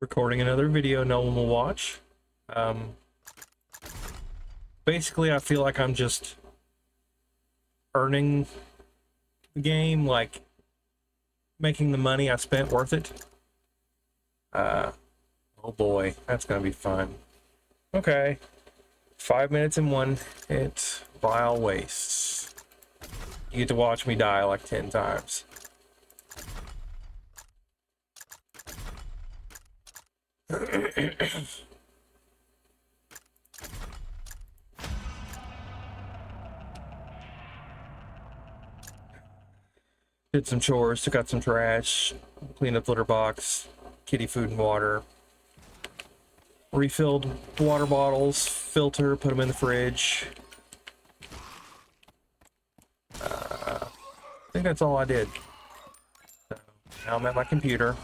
Recording another video no one will watch. Basically, I feel like I'm just earning the game, like making the money I spent worth it. Oh boy, that's gonna be fun. Okay, 5 minutes in one hit, vile wastes. You get to watch me die like 10 times. Did some chores, took out some trash, cleaned up the litter box, kitty food and water, refilled water bottles, filter, put them in the fridge. I think that's all I did. So now I'm at my computer.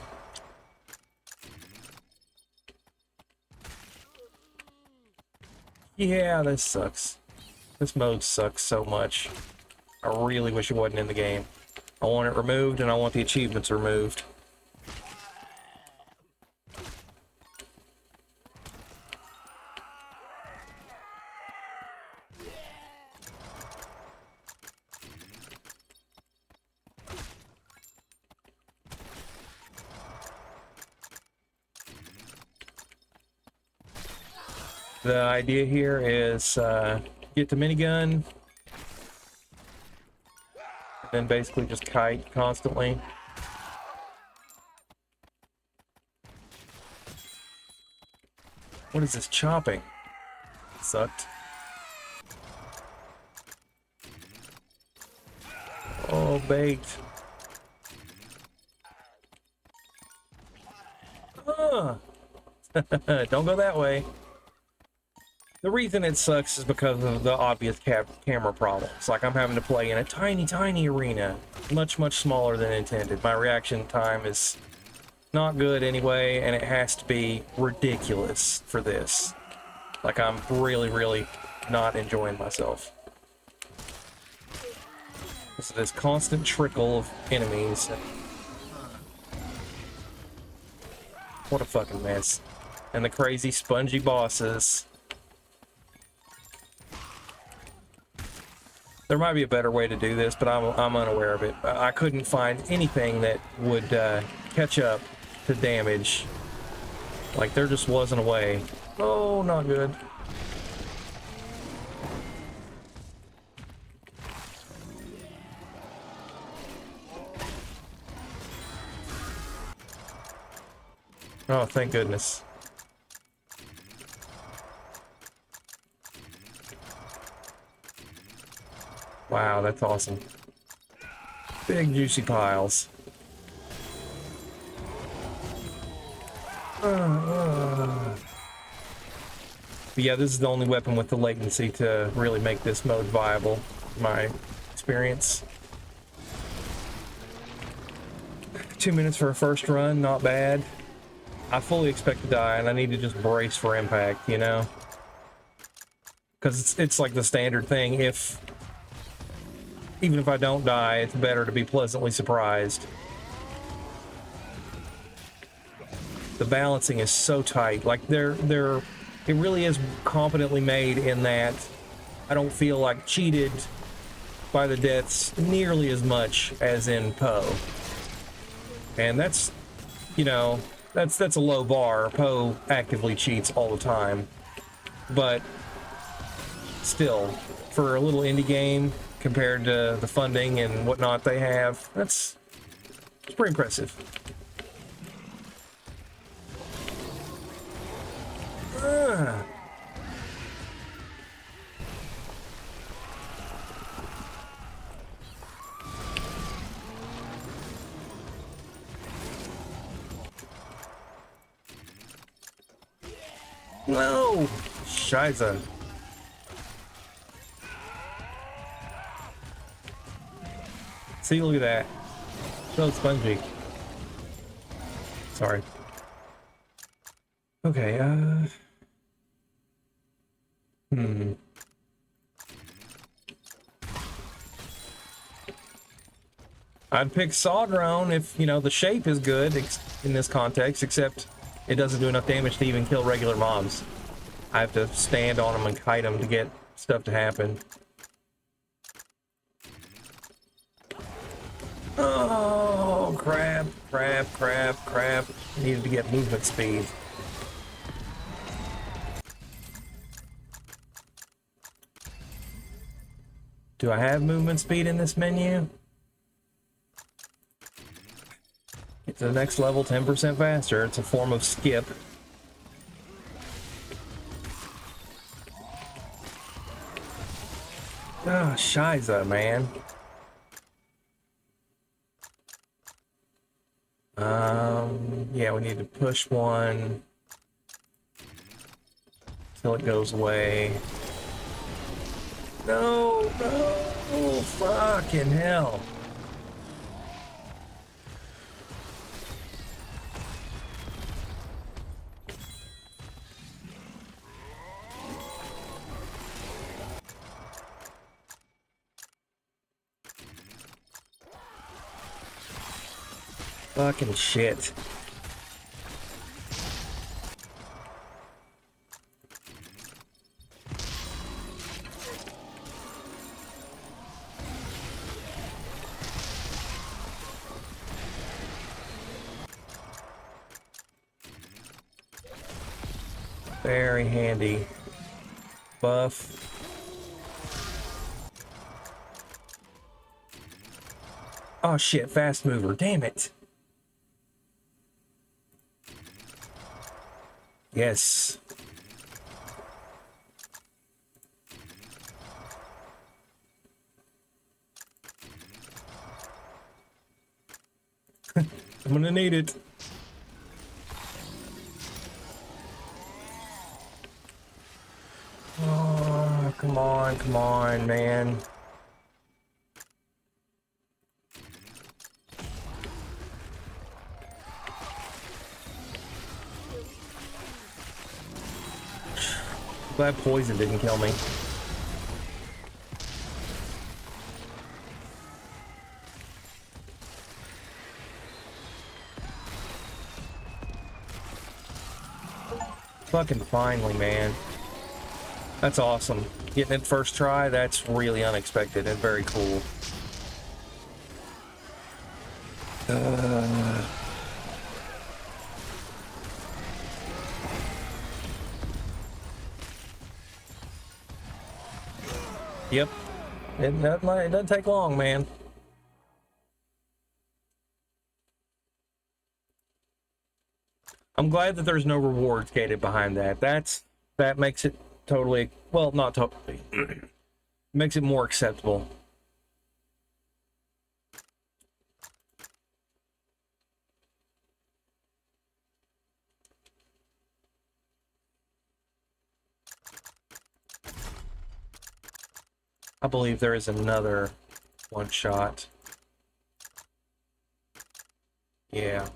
Yeah, this sucks. This mode sucks so much. I really wish it wasn't in the game. I want it removed, and I want the achievements removed. The idea here is get the minigun, and then basically just kite constantly. What is this chopping? Sucked. Oh, baked. Don't go that way. The reason it sucks is because of the obvious camera problems. Like, I'm having to play in a tiny arena, much smaller than intended. My reaction time is not good anyway, and it has to be ridiculous for this. Like, I'm really not enjoying myself. This constant trickle of enemies. What a fucking mess. And the crazy spongy bosses. There might be a better way to do this, but I'm unaware of it. I couldn't find anything that would catch up to damage. Like, there just wasn't a way. Oh, not good. Oh, thank goodness. Wow, that's awesome. Big juicy piles. But yeah, this is the only weapon with the latency to really make this mode viable, in my experience. 2 minutes for a first run, not bad. I fully expect to die, and I need to just brace for impact, you know? Because it's like the standard thing. Even if I don't die, it's better to be pleasantly surprised. The balancing is so tight. Like, it really is competently made in that I don't feel like cheated by the deaths nearly as much as in Poe. And that's, you know, that's a low bar. Poe actively cheats all the time. But still, for a little indie game, compared to the funding and whatnot they have, it's pretty impressive. No! Scheiße. See, look at that. So spongy. Sorry. Okay, I'd pick Saw Drone if, you know, the shape is good in this context, except It doesn't do enough damage to even kill regular mobs. I have to stand on them and kite them to get stuff to happen. Oh, crap, crap, crap, crap. Needed to get movement speed. Do I have movement speed in this menu? Get to the next level 10% faster. It's a form of skip. Ah, Shiza, man. Yeah, we need to push one till it goes away. No, no, fucking hell. Fucking shit. Very handy buff. Oh shit, fast mover, damn it. Yes. I'm gonna need it. Oh, come on, man. Glad poison didn't kill me. Fucking finally, man. That's awesome. Getting it first try, that's really unexpected and very cool. Yep. It doesn't take long, man. I'm glad that there's no rewards gated behind that. That makes it totally, well, not totally. Makes it more acceptable. I believe there is another one shot. Yeah.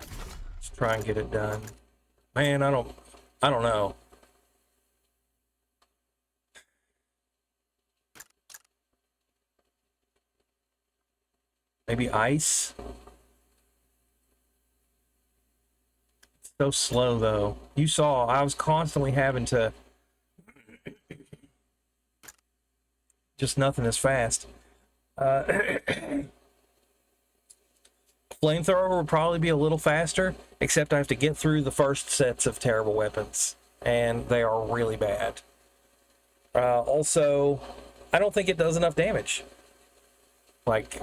Let's try and get it done. Man, I don't know. Maybe ice? It's so slow though. You saw I was constantly having to just nothing as fast. Flamethrower would probably be a little faster, except I have to get through the first sets of terrible weapons, and they are really bad. Also, I don't think it does enough damage. Like,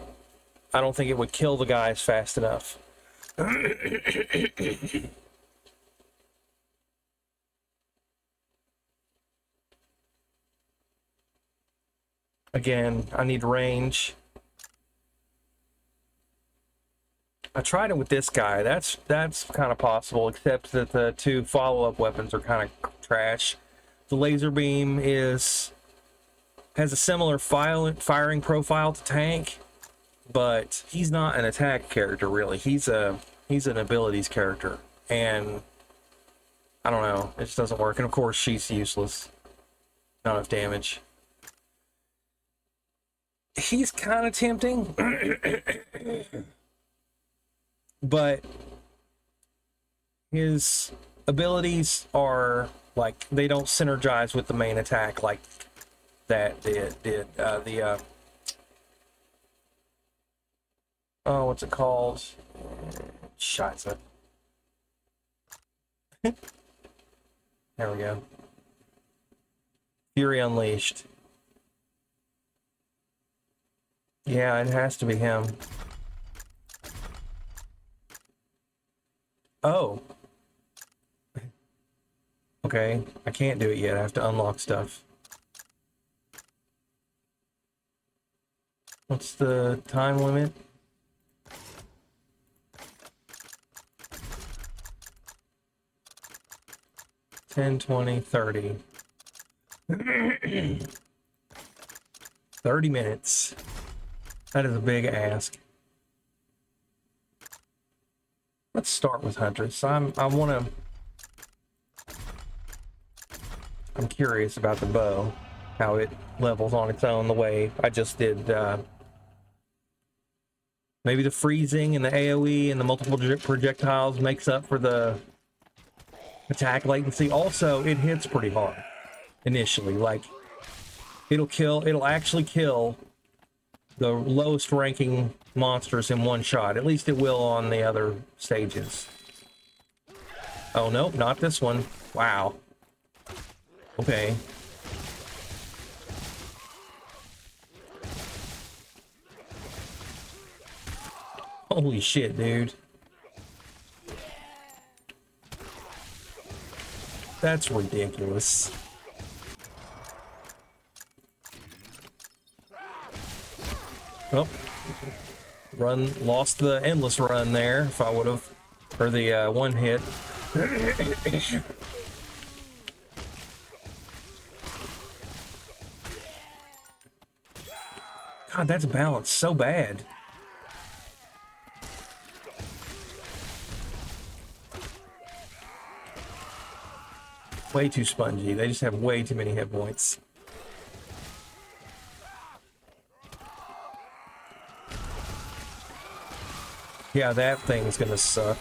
I don't think it would kill the guys fast enough. Again, I need range. I tried it with this guy. That's kind of possible, except that the two follow-up weapons are kind of trash. The laser beam has a similar firing profile to tank, but he's not an attack character really. He's an abilities character, and I don't know. It just doesn't work. And of course, she's useless. Not enough damage. He's kind of tempting. but his abilities are like they don't synergize with the main attack like that did. Oh, what's it called? Scheiße. There we go. Fury Unleashed. Yeah, it has to be him. Oh. Okay, I can't do it yet. I have to unlock stuff. What's the time limit? $10, $20, $30. 30 minutes. That is a big ask. Let's start with Huntress. I'm curious about the bow, how it levels on its own the way I just did. Maybe the freezing and the AoE and the multiple projectiles makes up for the attack latency. Also, it hits pretty hard initially. Like, it'll actually kill the lowest ranking monsters in one shot. At least it will on the other stages. Oh, nope, not this one. Wow. Okay. Holy shit, dude. That's ridiculous. Oh. Lost the endless run there if I would have, or the one hit. God, that's balanced so bad. Way too spongy. They just have way too many hit points. Yeah, that thing's gonna suck.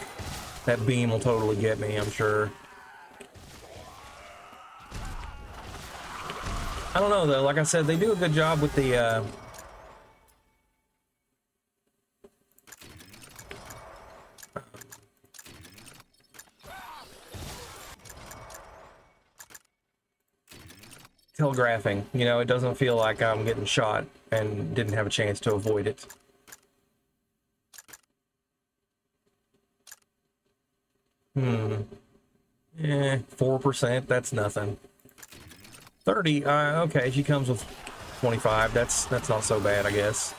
That beam will totally get me, I'm sure. I don't know, though. Like I said, they do a good job with the, telegraphing. You know, it doesn't feel like I'm getting shot and didn't have a chance to avoid it. Eh, 4%, that's nothing. 30, okay, she comes with 25. That's not so bad, I guess.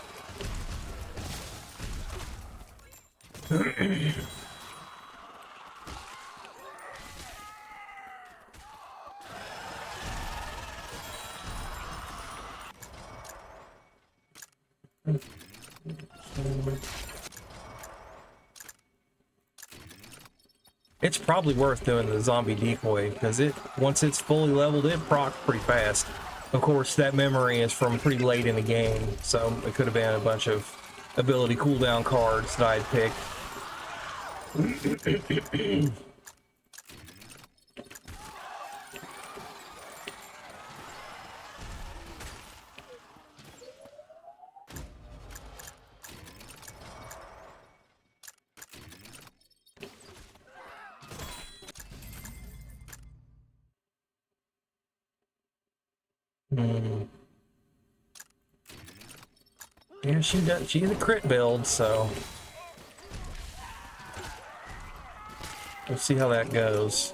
It's probably worth doing the zombie decoy, because once it's fully leveled, it procs pretty fast. Of course, that memory is from pretty late in the game, so it could have been a bunch of ability cooldown cards that I'd picked. Yeah, she's a crit build, so we'll see how that goes.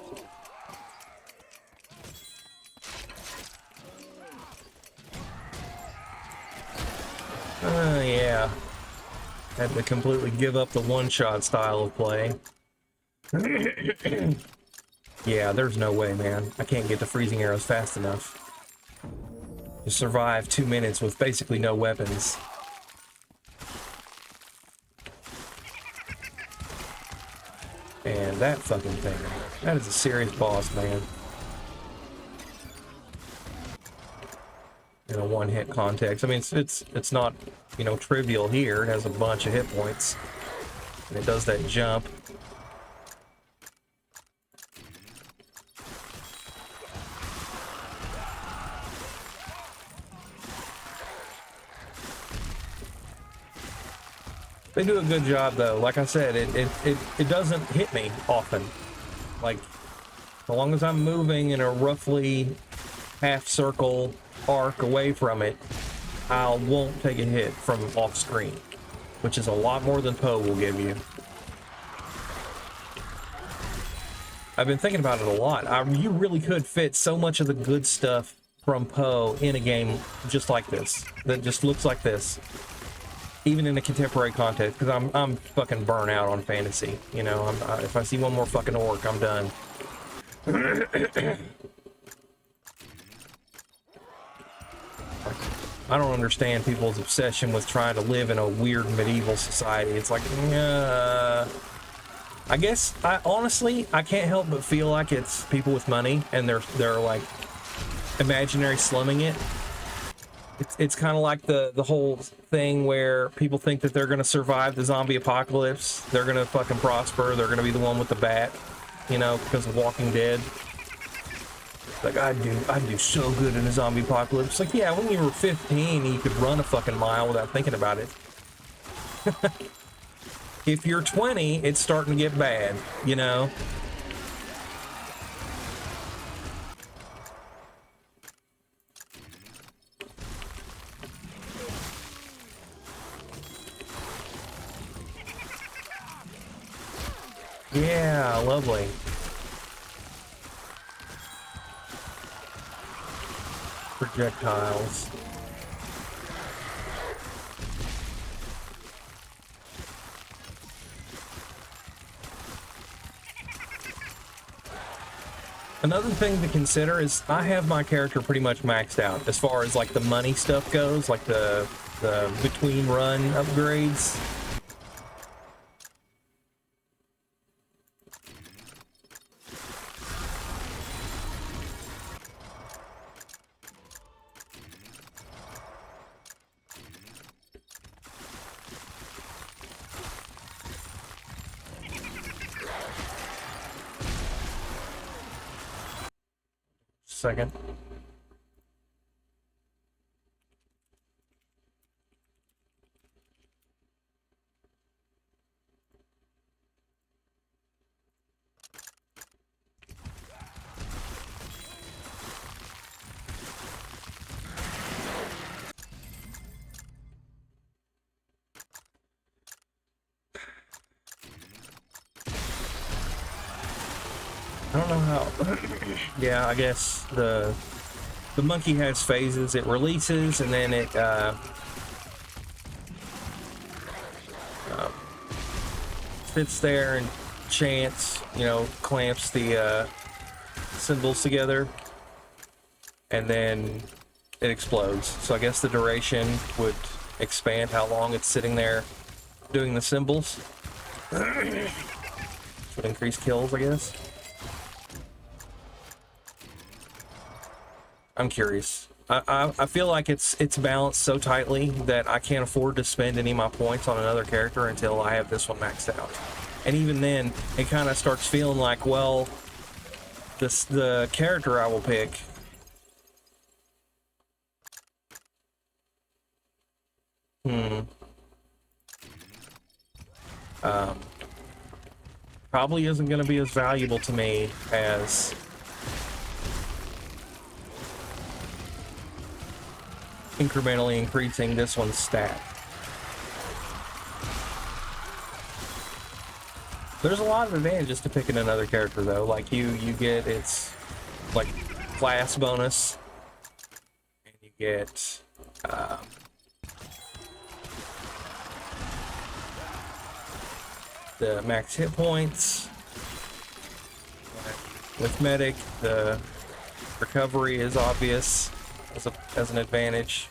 Yeah. Had to completely give up the one-shot style of play. Yeah, there's no way, man. I can't get the freezing arrows fast enough to survive 2 minutes with basically no weapons. And that fucking thing. That is a serious boss, man. In a one-hit context. I mean, it's not, you know, trivial here. It has a bunch of hit points. And it does that jump. They do a good job though. Like I said, it doesn't hit me often. Like, as long as I'm moving in a roughly half circle arc away from it, I won't take a hit from off screen, which is a lot more than Poe will give you. I've been thinking about it a lot. You really could fit so much of the good stuff from Poe in a game just like this, that just looks like this. Even in a contemporary context, because I'm fucking burnt out on fantasy. You know, if I see one more fucking orc, I'm done. I don't understand people's obsession with trying to live in a weird medieval society. It's like, I guess, honestly, I can't help but feel like it's people with money, and they're like imaginary slumming it. It's kind of like the whole thing where people think that they're going to survive the zombie apocalypse. They're going to fucking prosper. They're going to be the one with the bat, you know, because of Walking Dead. Like, I'd do so good in a zombie apocalypse. Like, yeah, when you were 15, you could run a fucking mile without thinking about it. If you're 20, it's starting to get bad, you know? Yeah, lovely. Projectiles. Another thing to consider is I have my character pretty much maxed out as far as like the money stuff goes, like the between run upgrades. Second. I don't know how. Yeah, I guess the monkey has phases. It releases and then it sits there and chants, you know, clamps the symbols together, and then it explodes. So I guess the duration would expand how long it's sitting there doing the symbols. Would increase kills, I guess. I'm curious. I feel like it's balanced so tightly that I can't afford to spend any of my points on another character until I have this one maxed out. And even then, it kind of starts feeling like, well, the character I will pick probably isn't going to be as valuable to me as incrementally increasing this one's stat. There's a lot of advantages to picking another character though. Like you get its like class bonus, and you get the max hit points. With medic, the recovery is obvious as an advantage.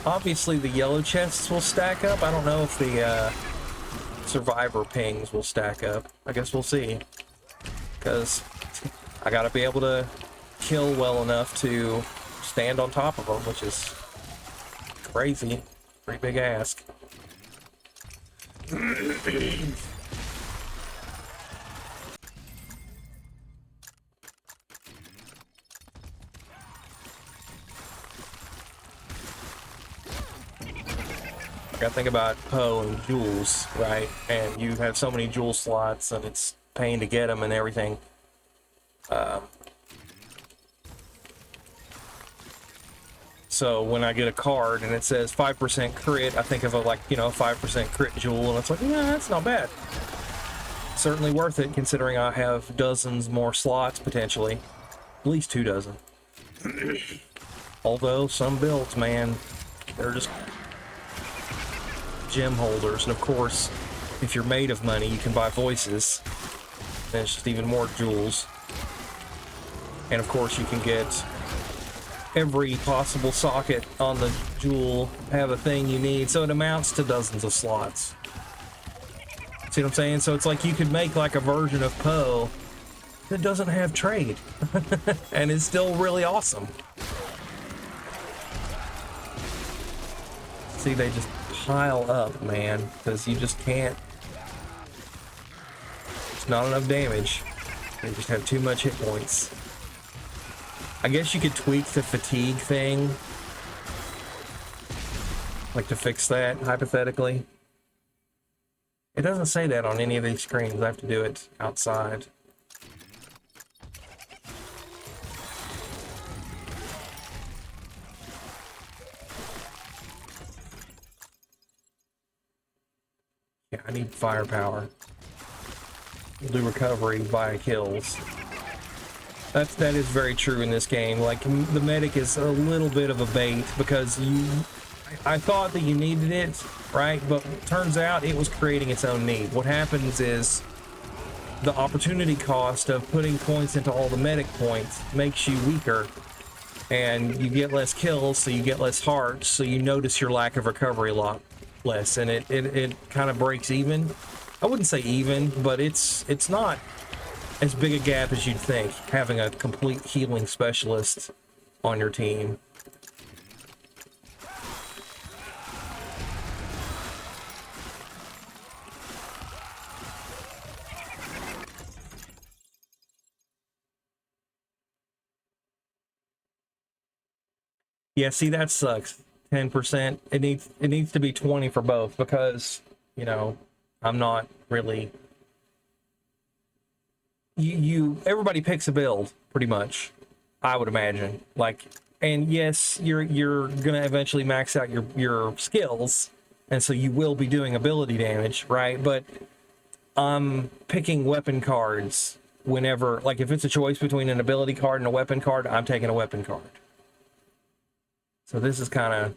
Obviously the yellow chests will stack up. I don't know if the survivor pings will stack up. I guess we'll see. Because I gotta be able to kill well enough to stand on top of them, which is crazy. Pretty big ask. I gotta think about Poe and jewels, right? And you have so many jewel slots, and it's pain to get them and everything. So when I get a card and it says 5% crit, I think of a, like, you know, 5% crit jewel, and it's like, yeah, that's not bad. Certainly worth it, considering I have dozens more slots potentially, at least 2 dozen. Although some builds, man, they're just gem holders, and of course, if you're made of money, you can buy voices. And it's just even more jewels. And of course, you can get every possible socket on the jewel, have a thing you need, so it amounts to dozens of slots. See what I'm saying? So it's like you could make like a version of Poe that doesn't have trade and is still really awesome. See, they just pile up, man, because you just can't. It's not enough damage. They just have too much hit points. I guess you could tweak the fatigue thing, like to fix that, hypothetically. It doesn't say that on any of these screens. I have to do it outside. Yeah, I need firepower. We'll do recovery via kills. That is very true in this game. Like, the medic is a little bit of a bait because I thought that you needed it, right? But turns out it was creating its own need. What happens is the opportunity cost of putting points into all the medic points makes you weaker, and you get less kills, so you get less hearts, so you notice your lack of recovery a lot less, and it kind of breaks even. I wouldn't say even, but it's not as big a gap as you'd think, having a complete healing specialist on your team. Yeah, see, that sucks. 10%. It needs to be 20 for both, because, you know, I'm not really. Everybody picks a build pretty much, I would imagine. Like, and yes, you're gonna eventually max out your skills, and so you will be doing ability damage, right? But I'm picking weapon cards whenever, like, if it's a choice between an ability card and a weapon card, I'm taking a weapon card. So this is kind of,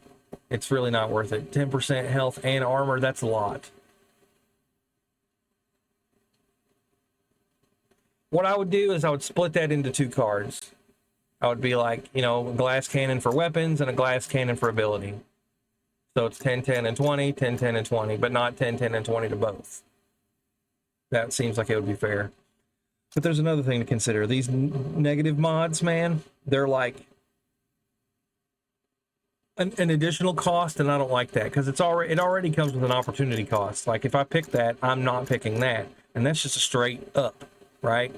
it's really not worth it. 10% health and armor, that's a lot. What I would do is I would split that into 2 cards. I would be like, you know, a glass cannon for weapons and a glass cannon for ability. So it's 10, 10, and 20, 10, 10, and 20, but not 10, 10, and 20 to both. That seems like it would be fair. But there's another thing to consider. These negative mods, man, they're like an additional cost, and I don't like that, because it already comes with an opportunity cost. Like, if I pick that, I'm not picking that, and that's just a straight up, right?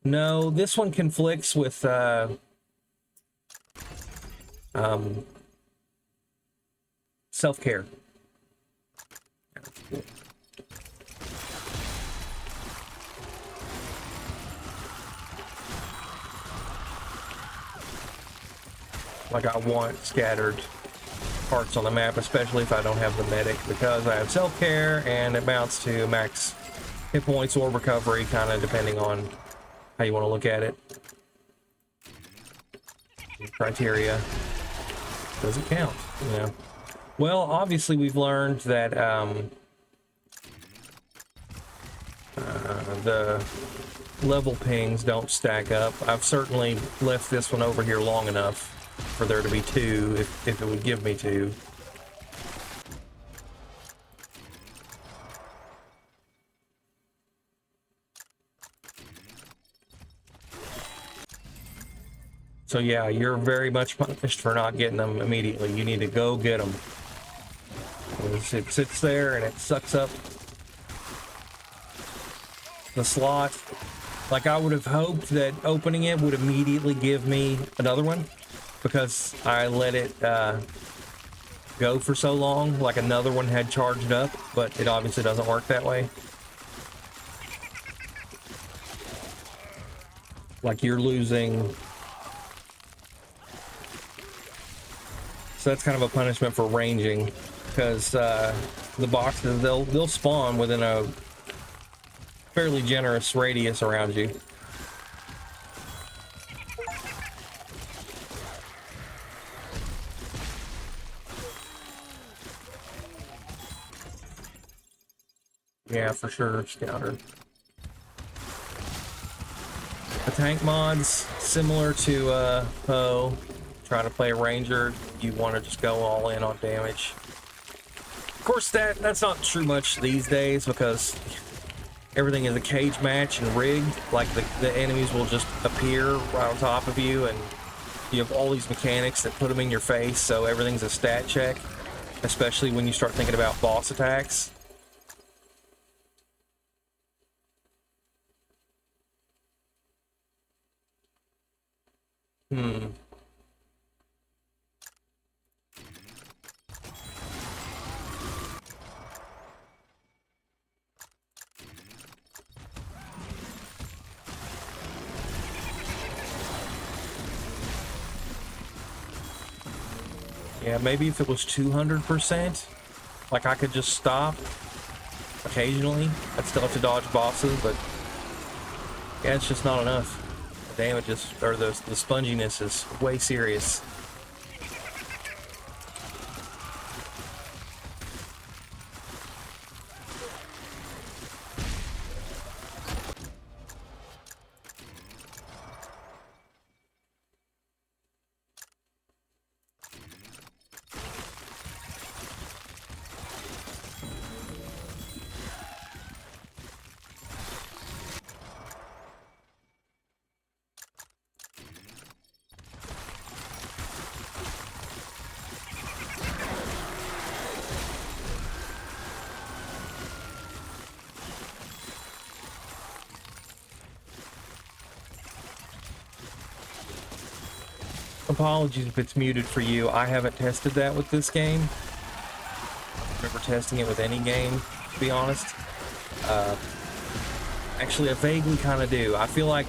No, this one conflicts with self-care. Like, I want scattered parts on the map, especially if I don't have the medic, because I have self-care and it mounts to max hit points or recovery, kind of depending on how you want to look at it. Criteria. Does it count? You know. Well, obviously we've learned that the level pings don't stack up. I've certainly left this one over here long enough for there to be two, if it would give me two. So yeah, you're very much punished for not getting them immediately. You need to go get them. It sits there and it sucks up the slot. Like, I would have hoped that opening it would immediately give me another one, because I let it go for so long, like another one had charged up, but it obviously doesn't work that way. Like, you're losing. So that's kind of a punishment for ranging, because the boxes, they'll spawn within a fairly generous radius around you. Yeah, for sure, Scouter. The tank mod's similar to Poe. Trying to play a ranger, you want to just go all in on damage. Of course, that's not true much these days, because everything is a cage match and rigged. Like, the enemies will just appear right on top of you, and you have all these mechanics that put them in your face, so everything's a stat check, especially when you start thinking about boss attacks. Yeah, maybe if it was 200%, like, I could just stop occasionally. I'd still have to dodge bosses, but yeah, it's just not enough. The damage is, or the sponginess is way serious. Apologies if it's muted for you. I haven't tested that with this game. I remember testing it with any game, to be honest. Actually, I vaguely kind of do. I feel like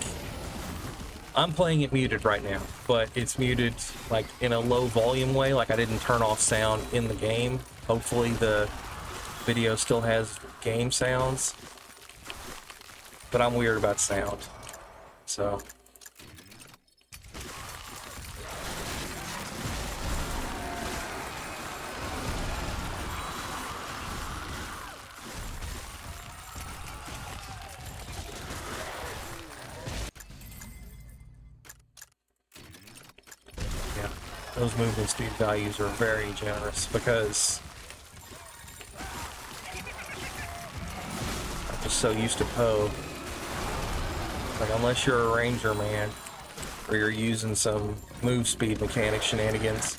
I'm playing it muted right now, but it's muted like in a low volume way. Like, I didn't turn off sound in the game. Hopefully the video still has game sounds, but I'm weird about sound, so. Those movement speed values are very generous, because I'm just so used to Poe. Like, unless you're a ranger, man, or you're using some move speed mechanic shenanigans.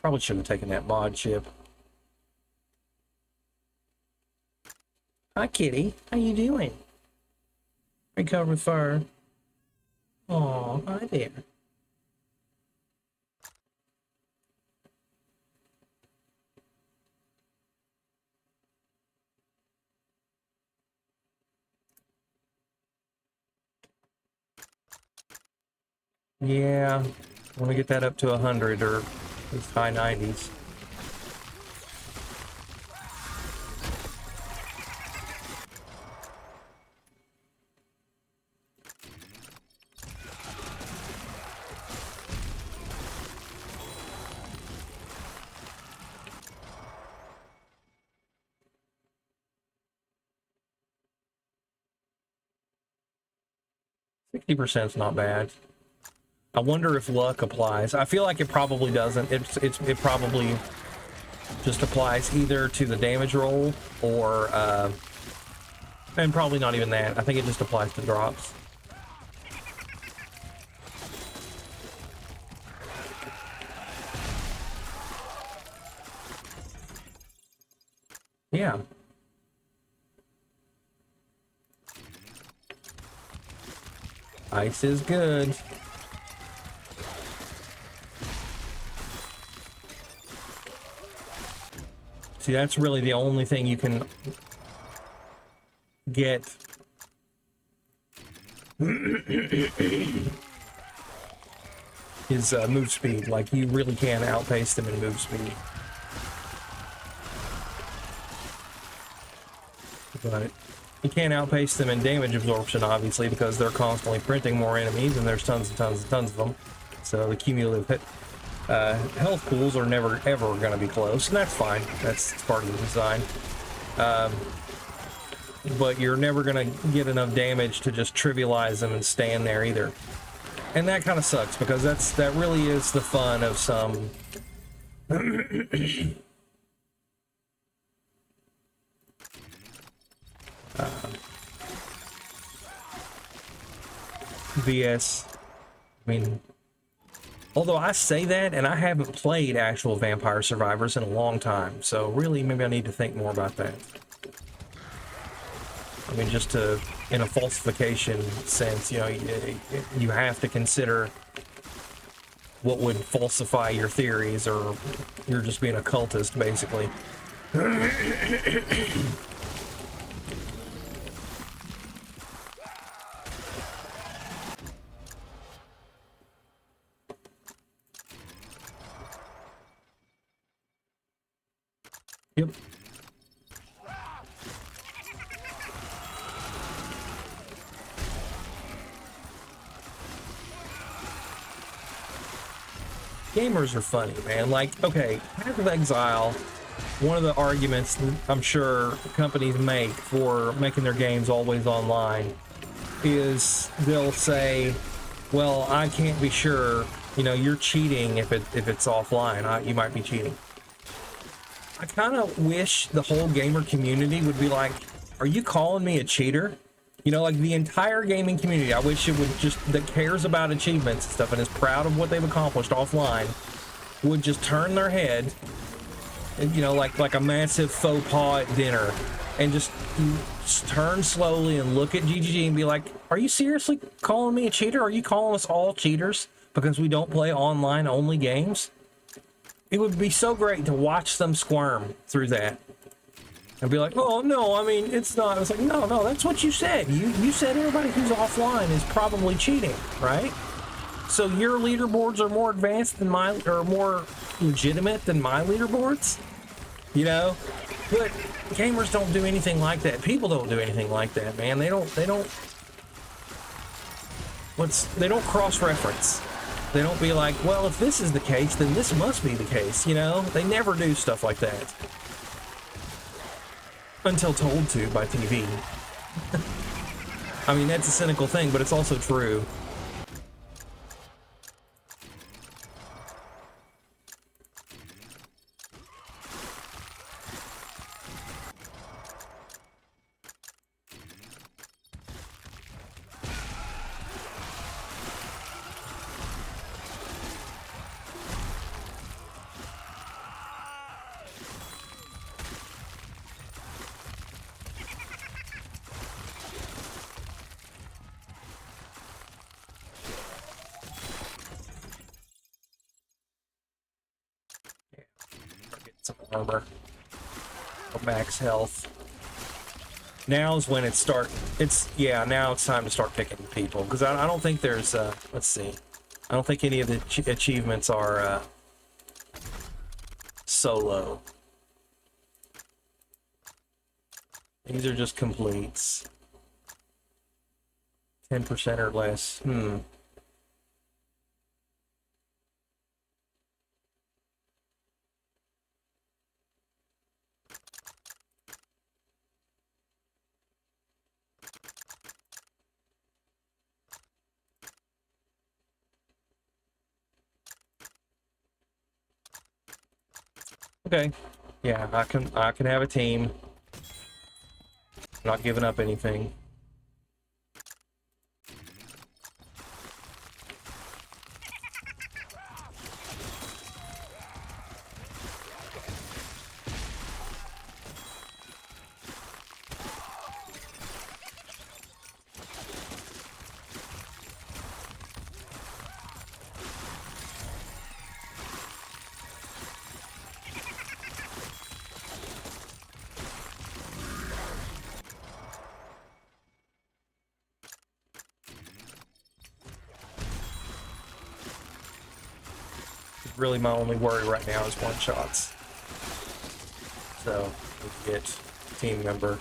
Probably shouldn't have taken that mod chip. Hi, kitty. How you doing? Recovered fur. Aw, hi there. Yeah, I want to get that up to 100, or at least high 90s. 60% is not bad. I wonder if luck applies. I feel like it probably doesn't. It probably just applies either to the damage roll or, and probably not even that. I think it just applies to drops. Yeah. Ice is good. See, that's really the only thing you can get. Is move speed. Like, you really can outpace them in move speed. But you can't outpace them in damage absorption, obviously, because they're constantly printing more enemies, and there's tons and tons and tons of them. So the cumulative hit, health pools are never, ever going to be close, and that's fine. That's part of the design. But you're never going to get enough damage to just trivialize them and stand there either. And that kind of sucks, because that really is the fun of some... VS. I mean, although I say that, and I haven't played actual Vampire Survivors in a long time, so really maybe I need to think more about that. I mean, just to, in a falsification sense, you know, you have to consider what would falsify your theories, or you're just being a cultist, basically. Yep. Gamers are funny, man. Like, okay, Path of Exile, one of the arguments I'm sure companies make for making their games always online is they'll say, well, I can't be sure, you know, you're cheating if it's offline. You might be cheating. I kind of wish the whole gamer community would be like, are you calling me a cheater? You know, like the entire gaming community, I wish it would just, that cares about achievements and stuff and is proud of what they've accomplished offline, would just turn their head, and, you know, like a massive faux pas at dinner, and just turn slowly and look at GGG and be like, are you seriously calling me a cheater? Are you calling us all cheaters because we don't play online only games? It would be so great to watch them squirm through that and be like, oh no, I mean, it's not. It's like, no, that's what you said. You said everybody who's offline is probably cheating, right? So your leaderboards are more advanced than mine, or more legitimate than my leaderboards, you know? But gamers don't do anything like that. People don't do anything like that, man. They don't cross-reference. They don't be like, well, if this is the case, then this must be the case, you know? They never do stuff like that. Until told to by TV. I mean, that's a cynical thing, but it's also true. Some armor. Max health. Now's when now it's time to start picking people, because I don't think there's let's see, I don't think any of the achievements are solo. These are just completes. 10% or less. Okay. Yeah, I can have a team. Not giving up anything. Really, my only worry right now is one shots. So, we get team member.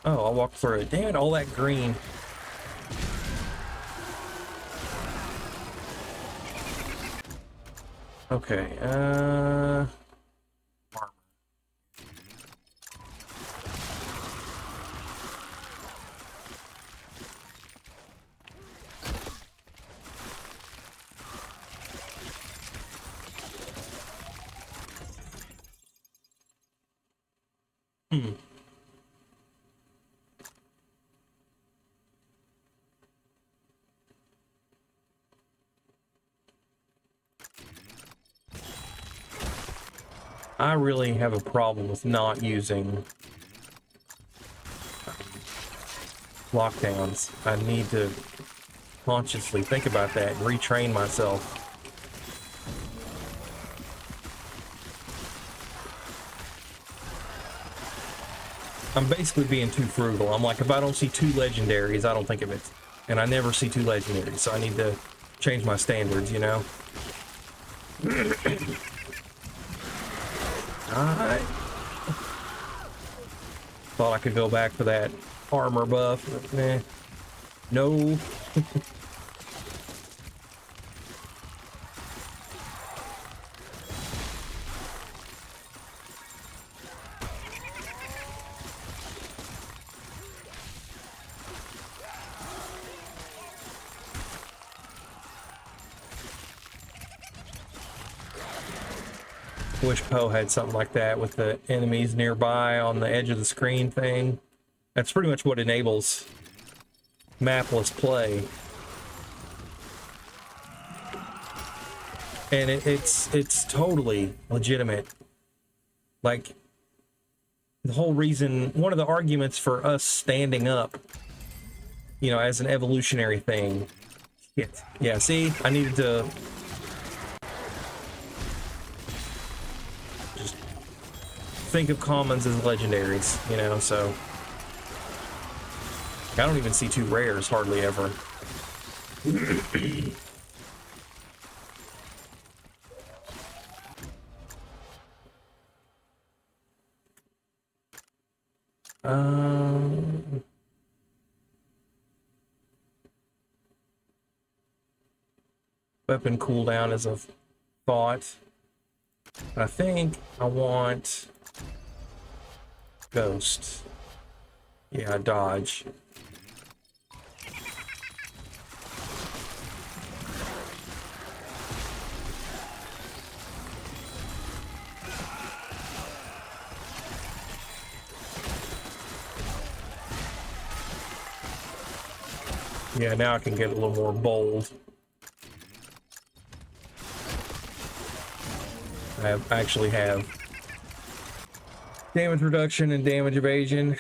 Oh, I walked through it. Damn it, all that green. Okay, I really have a problem with not using lockdowns. I need to consciously think about that and retrain myself. I'm basically being too frugal. I'm like, if I don't see 2 legendaries, I don't think of it. And I never see 2 legendaries, so I need to change my standards, you know? Alright. Thought I could go back for that armor buff, but eh. No. Wish Poe had something like that with the enemies nearby on the edge of the screen thing. That's pretty much what enables mapless play. And it's totally legitimate. Like, the whole reason, one of the arguments for us standing up, you know, as an evolutionary thing. Shit. Yeah, see, I needed to just think of commons as legendaries, you know, so I don't even see 2 rares hardly ever. Weapon cooldown is a thought. I think I want Ghost. Yeah, dodge. Yeah, now I can get a little more bold. I actually have damage reduction and damage evasion.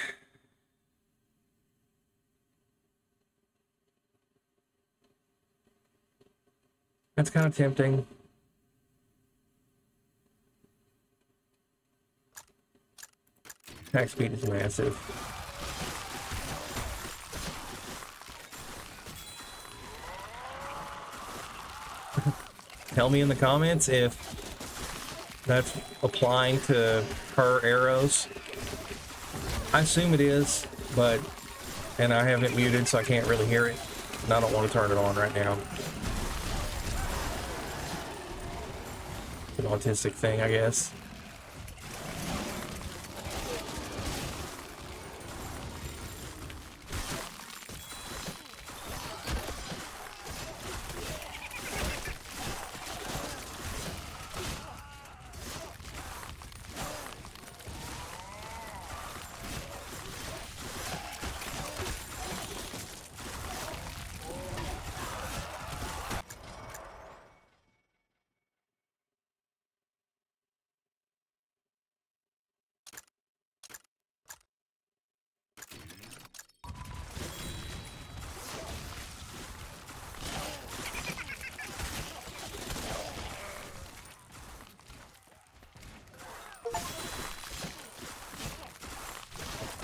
That's kind of tempting. Attack speed is massive. Tell me in the comments if that's applying to her arrows. I assume it is, but, and I have it muted so I can't really hear it, and I don't want to turn it on right now. an autistic thing, I guess.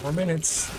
More minutes.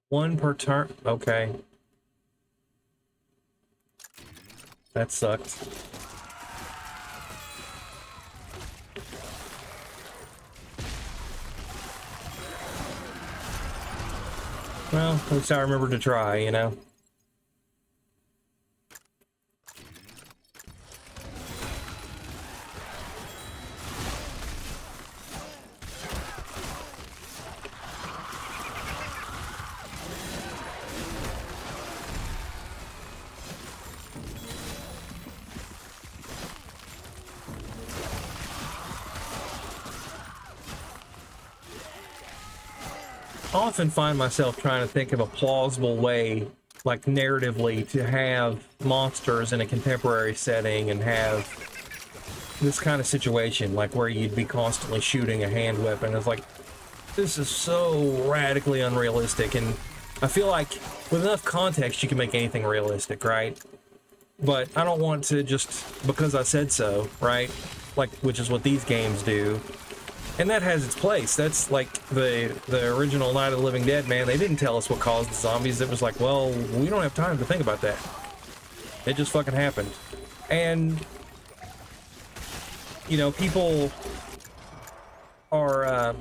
One per turn. Okay. That sucked. Well, at least I remember to try, you know? I often find myself trying to think of a plausible way, like narratively, to have monsters in a contemporary setting and have this kind of situation, like where you'd be constantly shooting a hand weapon. It's like, this is so radically unrealistic, and I feel like with enough context you can make anything realistic, right? But I don't want to just because I said so, right? Like, which is what these games do. And that has its place. That's like the original Night of the Living Dead, man. They didn't tell us what caused the zombies. It was like, well, we don't have time to think about that. It just fucking happened. And, you know, people are...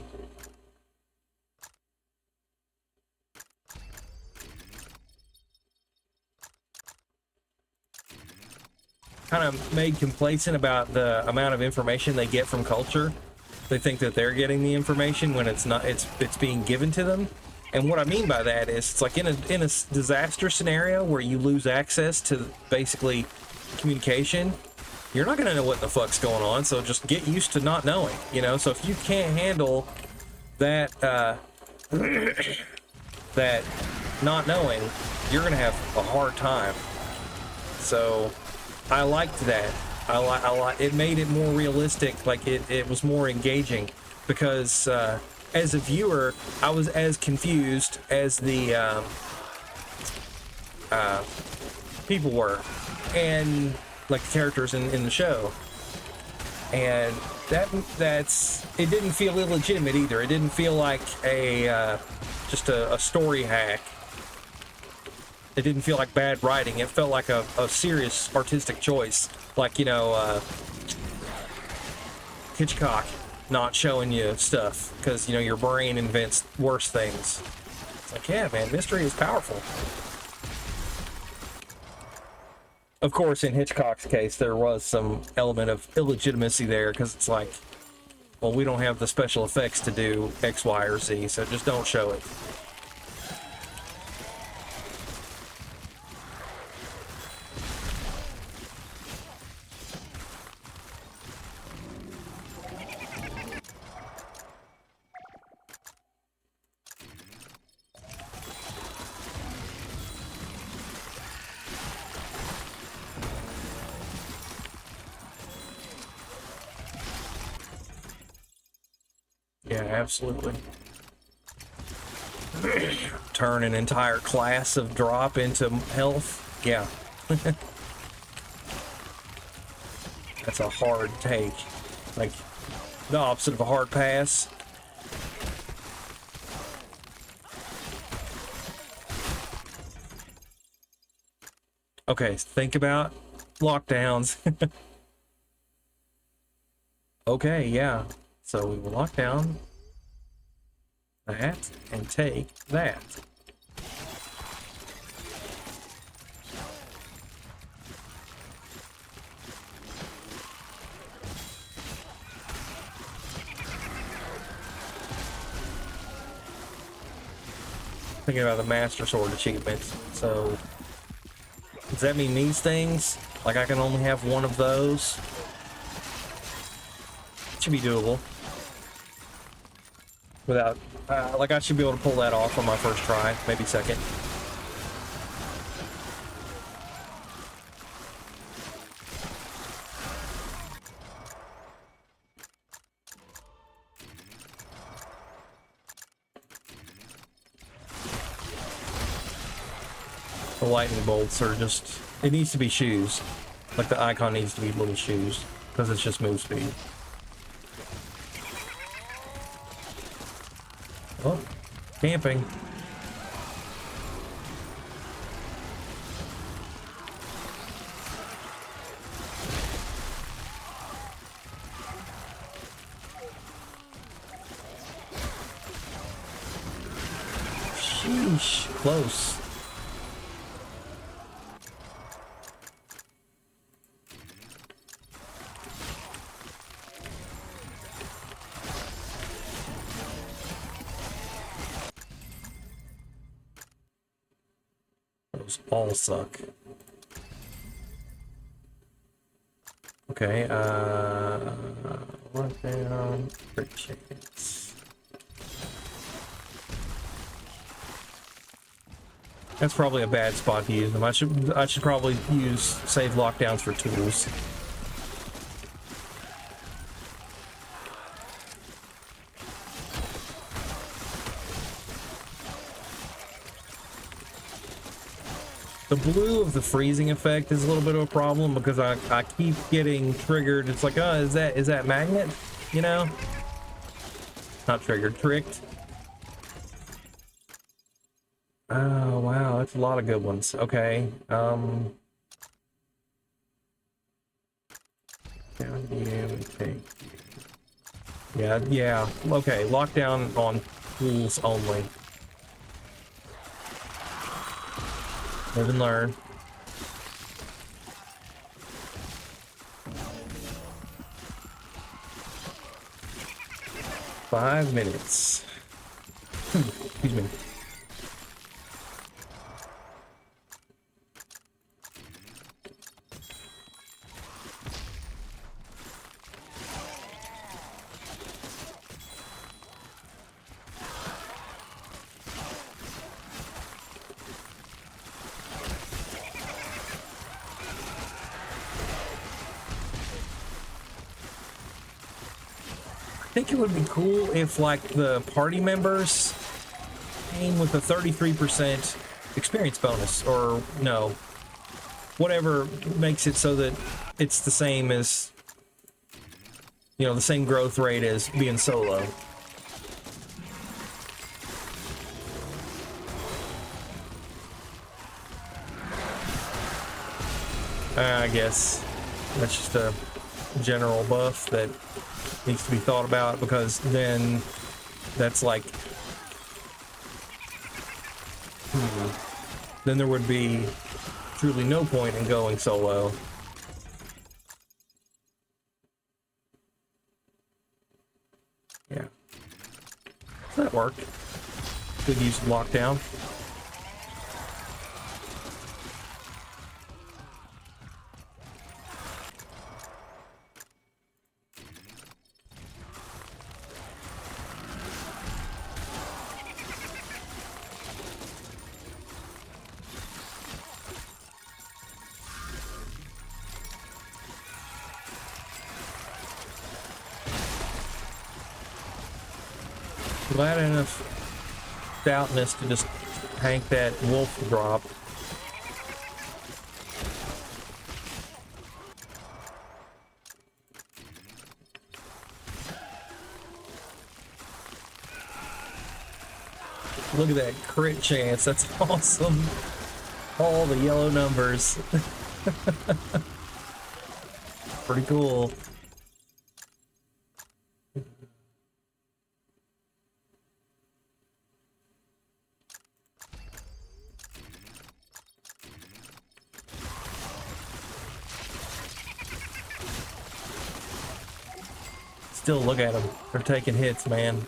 kind of made complacent about the amount of information they get from culture. They think that they're getting the information when it's not. It's being given to them. And what I mean by that is, it's like in a disaster scenario where you lose access to basically communication, you're not gonna know what the fuck's going on. So just get used to not knowing, you know. So if you can't handle that that not knowing, you're gonna have a hard time. So I liked that. I like it. Made it more realistic. Like it was more engaging because as a viewer, I was as confused as the people were, and like the characters in the show. And that's it. Didn't feel illegitimate either. It didn't feel like a just a story hack. It didn't feel like bad writing. It felt like a serious artistic choice. Like, you know, Hitchcock not showing you stuff because, you know, your brain invents worse things. It's like, yeah, man, mystery is powerful. Of course, in Hitchcock's case, there was some element of illegitimacy there because it's like, well, we don't have the special effects to do X, Y, or Z, so just don't show it. absolutely. Turn an entire class of drop into health. Yeah. That's a hard take. Like, the opposite of a hard pass. Okay, think about lockdowns. Okay, yeah. So we will lock down that and take that. Thinking about the Master Sword achievement. So does that mean these things? Like I can only have one of those? Should be doable. Without, like I should be able to pull that off on my first try, maybe second. The lightning bolts are just, it needs to be shoes. Like the icon needs to be little shoes, because it's just move speed. Oh, camping. Sheesh, close. Those all suck. Okay, lockdown, crit chance. That's probably a bad spot to use them. I should probably use save lockdowns for tools. The blue of the freezing effect is a little bit of a problem because I keep getting triggered. It's like, oh, is that magnet? You know? Not triggered, tricked. Oh, wow, that's a lot of good ones. Okay, yeah, okay, lockdown on tools only. Live and learn. Five minutes. Excuse me. I think it would be cool if, like, the party members came with a 33% experience bonus, or no, whatever makes it so that it's the same as, you know, the same growth rate as being solo. I guess that's just a general buff that needs to be thought about, because then that's like, then there would be truly no point in going solo. Yeah, that worked. Good use of lockdown. Glad enough stoutness to just tank that wolf drop. Look at that crit chance. That's awesome. All the yellow numbers. Pretty cool. Still look at them. They're taking hits, man.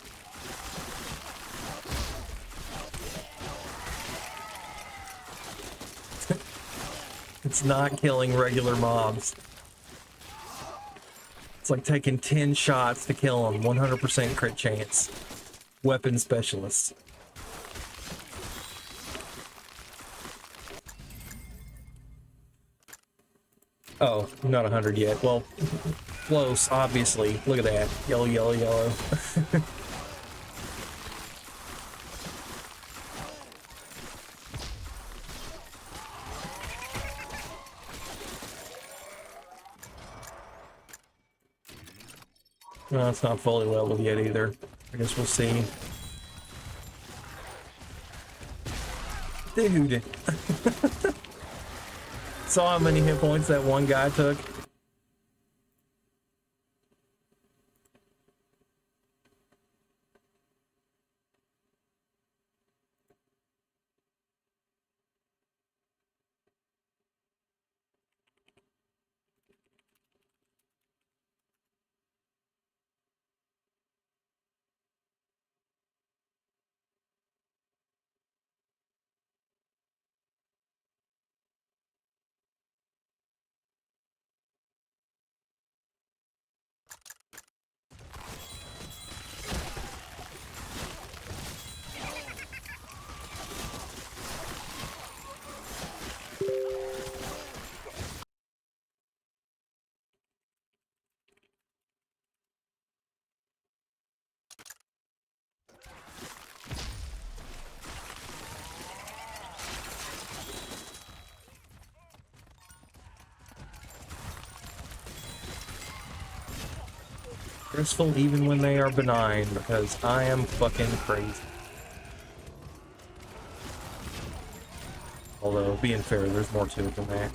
It's not killing regular mobs. It's like taking 10 shots to kill them. 100% crit chance. Weapon specialists. Oh, not 100 yet. Well, close, obviously. Look at that. Yellow, yellow, yellow. No, it's not fully leveled yet either. I guess we'll see. Dude. Saw how many hit points that one guy took. Stressful even when they are benign, because I am fucking crazy. Although, being fair, there's more to it than that.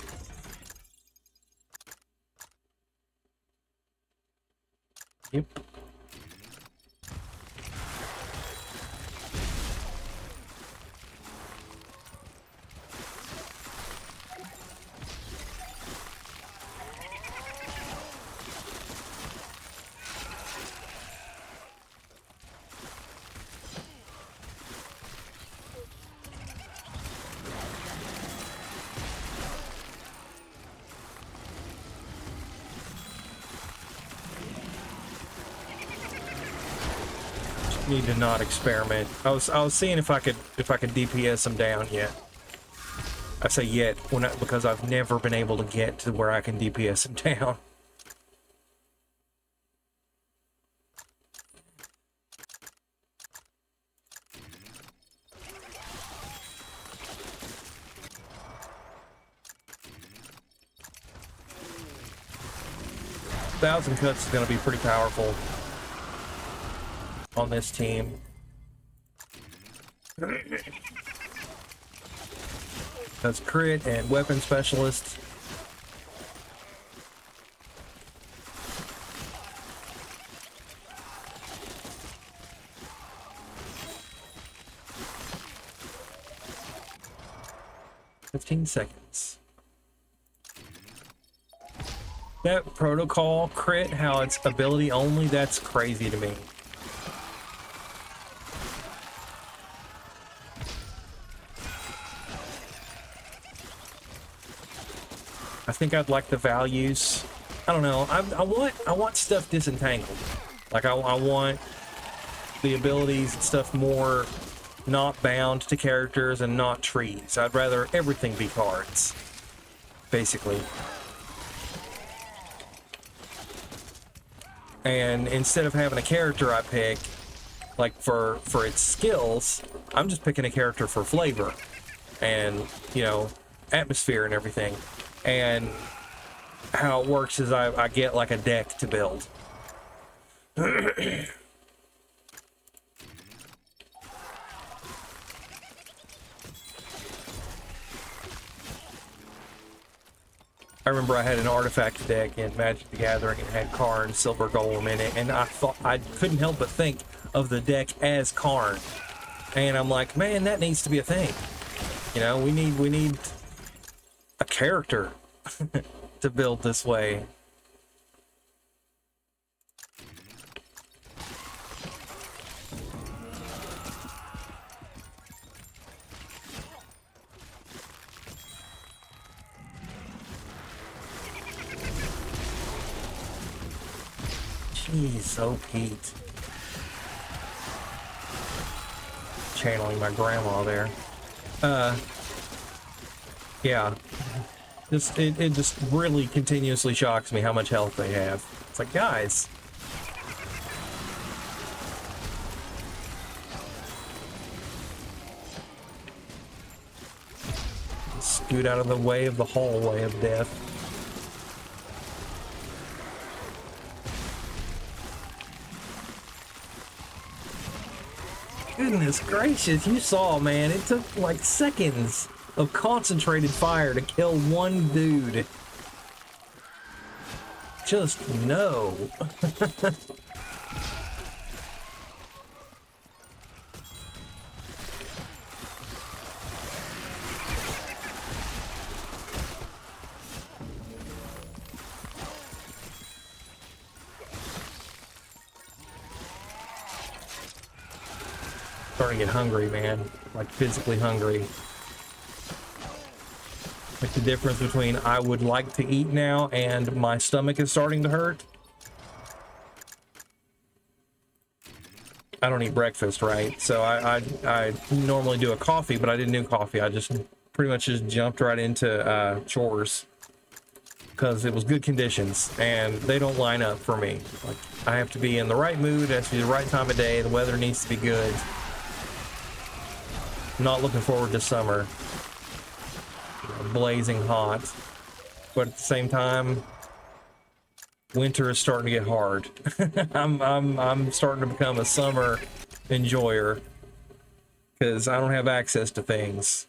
Yep. Need to not experiment. I was seeing if I could DPS them down yet. I say yet because I've never been able to get to where I can DPS them down. Thousand Cuts is going to be pretty powerful on this team. That's crit and weapon specialist. "15 seconds. That protocol crit, how it's ability only, that's crazy to me. I think I'd like the values. I don't know. I want stuff disentangled. Like I want the abilities and stuff more not bound to characters and not trees. I'd rather everything be cards, basically. And instead of having a character I pick, Like for its skills, I'm just picking a character for flavor and, you know, atmosphere and everything. And how it works is I get like a deck to build. I remember I had an artifact deck in Magic the Gathering and had Karn, Silver Golem in it, and I thought I couldn't help but think of the deck as Karn. And I'm like, man, that needs to be a thing. You know, we need a character to build this way. Jeez, so Pete. Channeling my grandma there. Yeah. It just really continuously shocks me how much health they have. It's like, guys. Scoot out of the way of the hallway of death. Goodness gracious, you saw, man, it took like seconds of concentrated fire to kill one dude. Just no. Starting to get hungry, man. Like physically hungry. Like the difference between I would like to eat now and my stomach is starting to hurt. I don't eat breakfast, right? So I normally do a coffee, but I didn't do coffee. I just pretty much just jumped right into chores because it was good conditions and they don't line up for me. Like I have to be in the right mood, it has to be the right time of day, the weather needs to be good. I'm not looking forward to summer. Blazing hot, but at the same time winter is starting to get hard. I'm starting to become a summer enjoyer because I don't have access to things.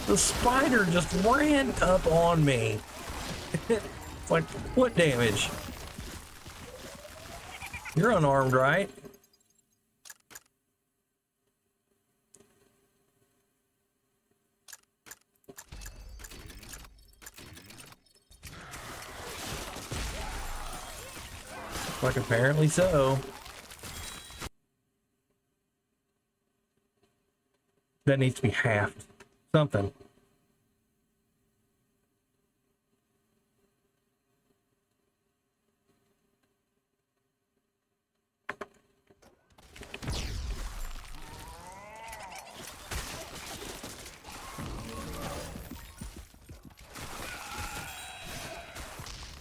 The spider just ran up on me. It's like, what damage? You're unarmed, right? Like, apparently so. That needs to be halved. Something.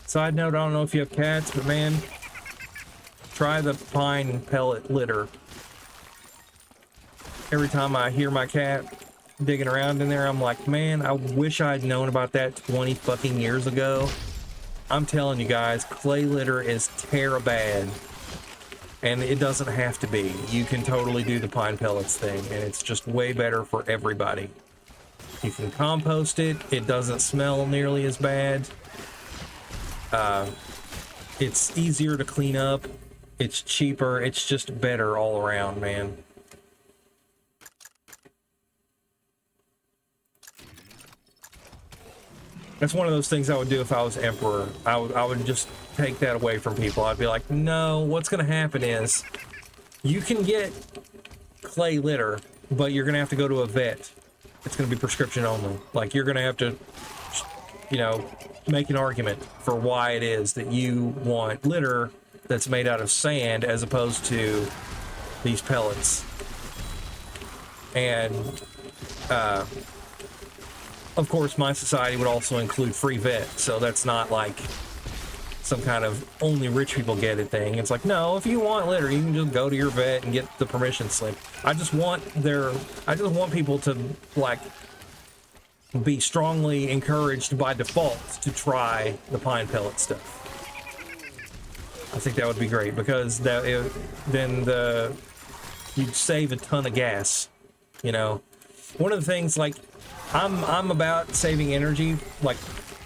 Side note, I don't know if you have cats, but man, try the pine pellet litter. Every time I hear my cat digging around in there, I'm like, man, I wish I'd known about that 20 fucking years ago. I'm telling you guys, clay litter is bad. And it doesn't have to be. You can totally do the pine pellets thing, and it's just way better for everybody. You can compost it. It doesn't smell nearly as bad. It's easier to clean up. It's cheaper. It's just better all around, man. That's one of those things I would do if I was emperor. I would just take that away from people. I'd be like, no, what's going to happen is you can get clay litter, but you're going to have to go to a vet. It's going to be prescription only. Like, you're going to have to, you know, make an argument for why it is that you want litter that's made out of sand as opposed to these pellets. And of course my society would also include free vet, so that's not like some kind of only rich people get it thing. It's like, no, if you want litter, you can just go to your vet and get the permission slip. I just want people to like be strongly encouraged by default to try the pine pellet stuff. I think that would be great, because then you'd save a ton of gas. You know, one of the things, like, I'm about saving energy, like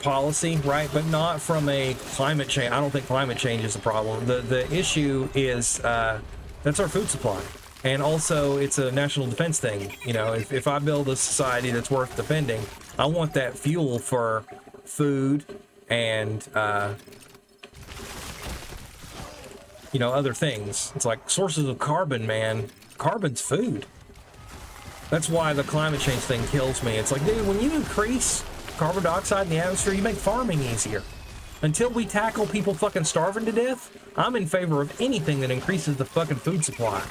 policy, right? But not from a climate change. I don't think climate change is a problem. The issue is that's our food supply, and also it's a national defense thing. You know, if I build a society that's worth defending, I want that fuel for food and you know, other things. It's like sources of carbon, man. Carbon's food. That's why the climate change thing kills me. It's like, dude, when you increase carbon dioxide in the atmosphere, you make farming easier. Until we tackle people fucking starving to death, I'm in favor of anything that increases the fucking food supply.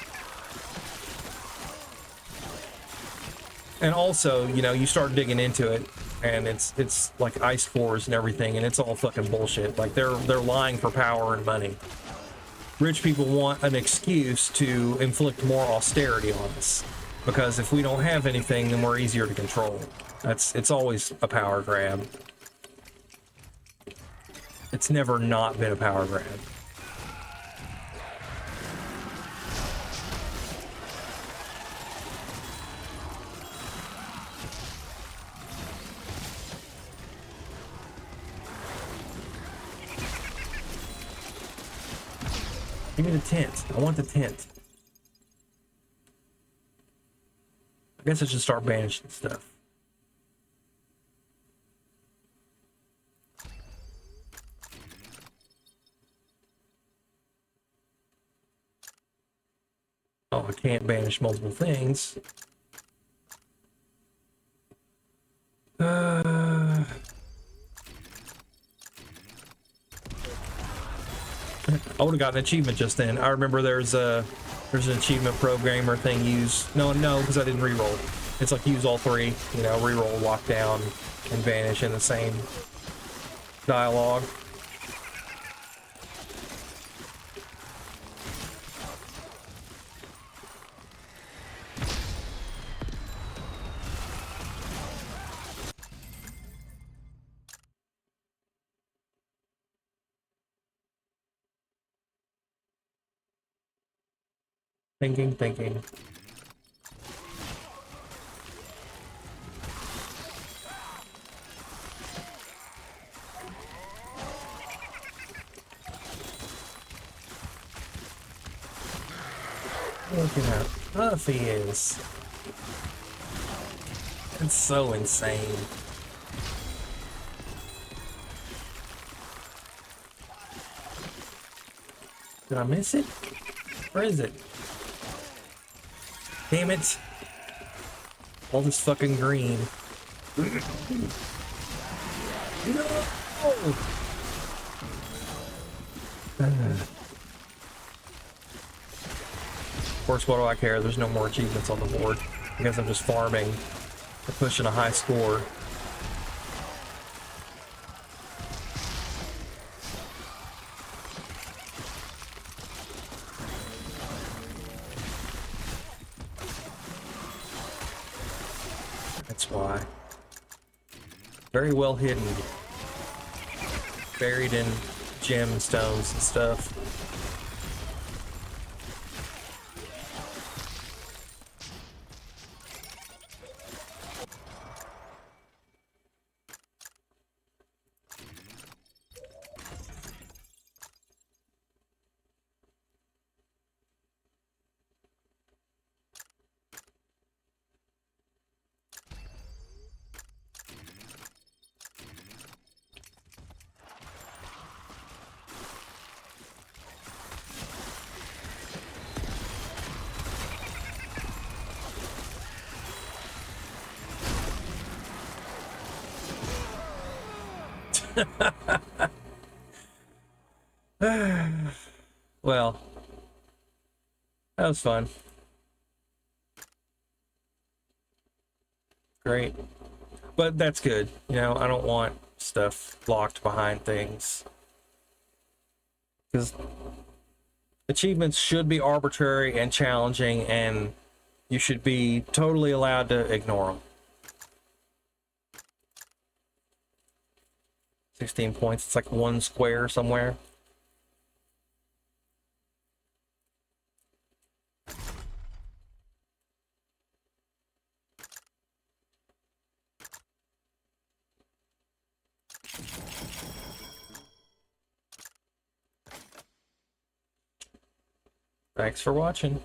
And also, you know, you start digging into it, and it's like ice cores and everything, and it's all fucking bullshit. Like, they're lying for power and money. Rich people want an excuse to inflict more austerity on us, because if we don't have anything, then we're easier to control. It's always a power grab. It's never not been a power grab. Give me the tent. I want the tent. I guess I should start banishing stuff. Oh, I can't banish multiple things. I would have gotten an achievement just then. I remember there's an achievement programmer thing. No, because I didn't reroll. It's like use all three. You know, reroll, lock down, and vanish in the same dialogue. Thinking. Look at how tough he is. It's so insane. Did I miss it? Where is it? Damn it. All this fucking green. No! Of course, what do I care? There's no more achievements on the board. I guess I'm just farming or pushing a high score. That's why. Very well hidden. Buried in gemstones and stuff. Well, That was fun. Great. But that's good. You know, I don't want stuff locked behind things. Because achievements should be arbitrary and challenging, and you should be totally allowed to ignore them. 16 points. It's like one square somewhere. Thanks for watching.